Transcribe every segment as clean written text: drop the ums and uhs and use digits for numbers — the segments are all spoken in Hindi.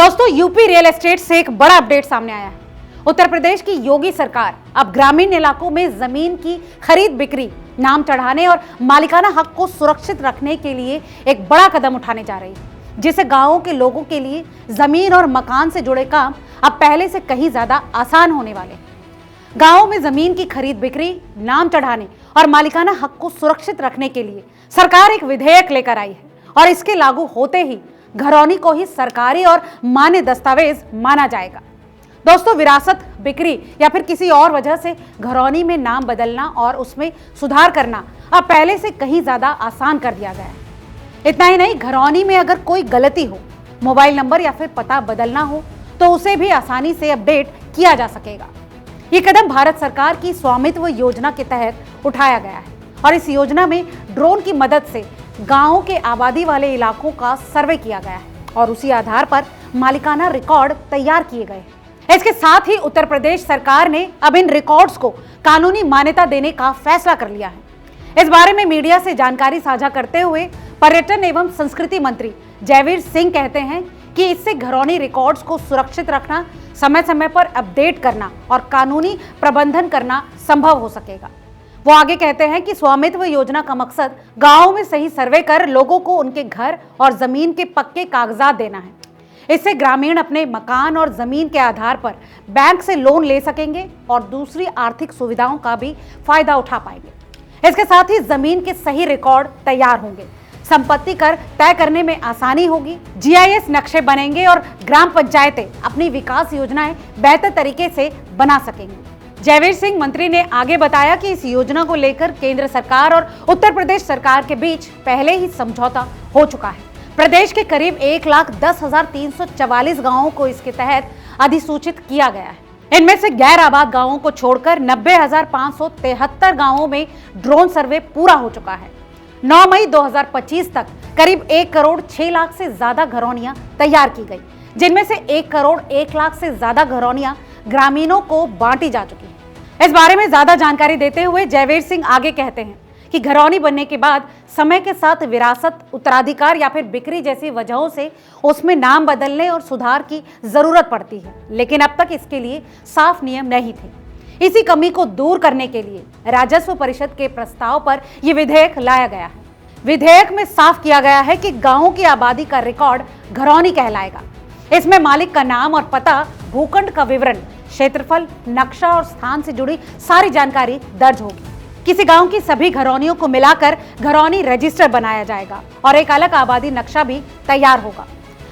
दोस्तों, यूपी रियल एस्टेट से एक बड़ा अपडेट सामने आया है। उत्तर प्रदेश की योगी सरकार अब ग्रामीण इलाकों में जमीन की खरीद बिक्री, नाम चढ़ाने और मालिकाना हक को सुरक्षित रखने के लिए एक बड़ा कदम उठाने जा रही है, जिससे गांवों के लोगों के लिए जमीन और मकान से जुड़े काम अब पहले से कहीं ज्यादा आसान होने वाले हैं। गांवों में जमीन की खरीद बिक्री, नाम चढ़ाने और मालिकाना हक को सुरक्षित रखने के लिए सरकार एक विधेयक लेकर आई है और इसके लागू होते ही घरौनी को ही सरकारी और मान्य दस्तावेज माना जाएगा। दोस्तों, विरासत, बिक्री या फिर किसी और वजह से घरौनी में नाम बदलना और उसमें सुधार करना अब पहले से कहीं ज्यादा आसान कर दिया गया है। इतना ही नहीं, घरौनी में अगर कोई गलती हो, मोबाइल नंबर या फिर पता बदलना हो, तो उसे भी आसानी से अपडेट किया जा सकेगा। ये कदम भारत सरकार की स्वामित्व योजना के तहत उठाया गया है और इस योजना में ड्रोन की मदद से गांवों के आबादी वाले इलाकों का सर्वे किया गया है और उसी आधार पर मालिकाना रिकॉर्ड तैयार किए गए हैं। इसके साथ ही उत्तर प्रदेश सरकार ने अब इन रिकॉर्ड्स को कानूनी मान्यता देने का फैसला कर लिया है। इस बारे में मीडिया से जानकारी साझा करते हुए पर्यटन एवं संस्कृति मंत्री जयवीर सिंह कहते हैं कि इससे घरौनी रिकॉर्ड्स को सुरक्षित रखना, समय समय पर अपडेट करना और कानूनी प्रबंधन करना संभव हो सकेगा। वो आगे कहते हैं कि स्वामित्व योजना का मकसद गांवों में सही सर्वे कर लोगों को उनके घर और जमीन के पक्के कागजात देना है। इससे ग्रामीण अपने मकान और जमीन के आधार पर बैंक से लोन ले सकेंगे और दूसरी आर्थिक सुविधाओं का भी फायदा उठा पाएंगे। इसके साथ ही जमीन के सही रिकॉर्ड तैयार होंगे, संपत्ति कर तय करने में आसानी होगी, जीआईएस नक्शे बनेंगे और ग्राम पंचायतें अपनी विकास योजनाएं बेहतर तरीके से बना सकेंगी। जयवीर सिंह मंत्री ने आगे बताया कि इस योजना को लेकर केंद्र सरकार और उत्तर प्रदेश सरकार के बीच पहले ही समझौता हो चुका है। प्रदेश के करीब 1,10,344 गांवों को इसके तहत अधिसूचित किया गया है। इनमें से गैर आबाद गांवों को छोड़कर 90,573 गांवों में ड्रोन सर्वे पूरा हो चुका है। 9 मई 2025 तक करीब 1 करोड़ 6 लाख से ज्यादा घरौनियां तैयार की गई, जिनमें से 1 करोड़ 1 लाख से ज्यादा घरौनियां ग्रामीणों को बांटी जा चुकी है। इस बारे में ज्यादा जानकारी देते हुए जयवीर सिंह आगे कहते हैं कि घरौनी बनने के बाद समय के साथ विरासत, उत्तराधिकार या फिर बिक्री जैसी वजहों से उसमें नाम बदलने और सुधार की जरूरत पड़ती है, लेकिन अब तक इसके लिए साफ नियम नहीं थे। इसी कमी को दूर करने के लिए राजस्व परिषद के प्रस्ताव पर यह विधेयक लाया गया है। विधेयक में साफ किया गया है कि गांवों की आबादी का रिकॉर्ड घरौनी कहलाएगा। इसमें मालिक का नाम और पता, भूखंड का विवरण, क्षेत्रफल, नक्शा और स्थान से जुड़ी सारी जानकारी दर्ज होगी। किसी गांव की सभी घरौनियों को मिलाकर घरौनी रजिस्टर बनाया जाएगा और एक अलग आबादी नक्शा भी तैयार होगा।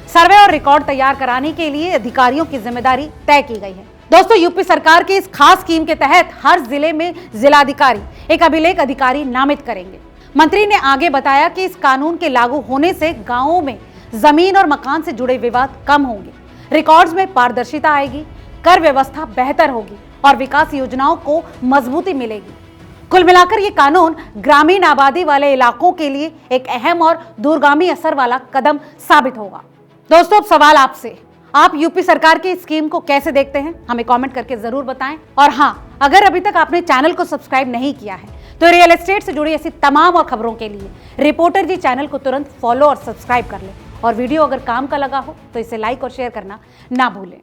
सर्वे और रिकॉर्ड तैयार कराने के लिए अधिकारियों की जिम्मेदारी तय की गई है। दोस्तों, यूपी सरकार की इस खास स्कीम के तहत हर जिले में जिलाधिकारी एक अभिलेख अधिकारी नामित करेंगे। मंत्री ने आगे बताया कि इस कानून के लागू होने से गाँवों में जमीन और मकान से जुड़े विवाद कम होंगे, रिकॉर्ड्स में पारदर्शिता आएगी, कर व्यवस्था बेहतर होगी और विकास योजनाओं को मजबूती मिलेगी। कुल मिलाकर ये कानून ग्रामीण आबादी वाले इलाकों के लिए एक अहम और दूरगामी असर वाला कदम साबित होगा। दोस्तों, अब सवाल आपसे, आप यूपी सरकार की स्कीम को कैसे देखते हैं? हमें कमेंट करके जरूर बताएं। और हाँ, अगर अभी तक आपने चैनल को सब्सक्राइब नहीं किया है तो रियल एस्टेट से जुड़ी ऐसी तमाम और खबरों के लिए रिपोर्टर जी चैनल को तुरंत फॉलो और सब्सक्राइब कर लें और वीडियो अगर काम का लगा हो तो इसे लाइक और शेयर करना ना भूलें।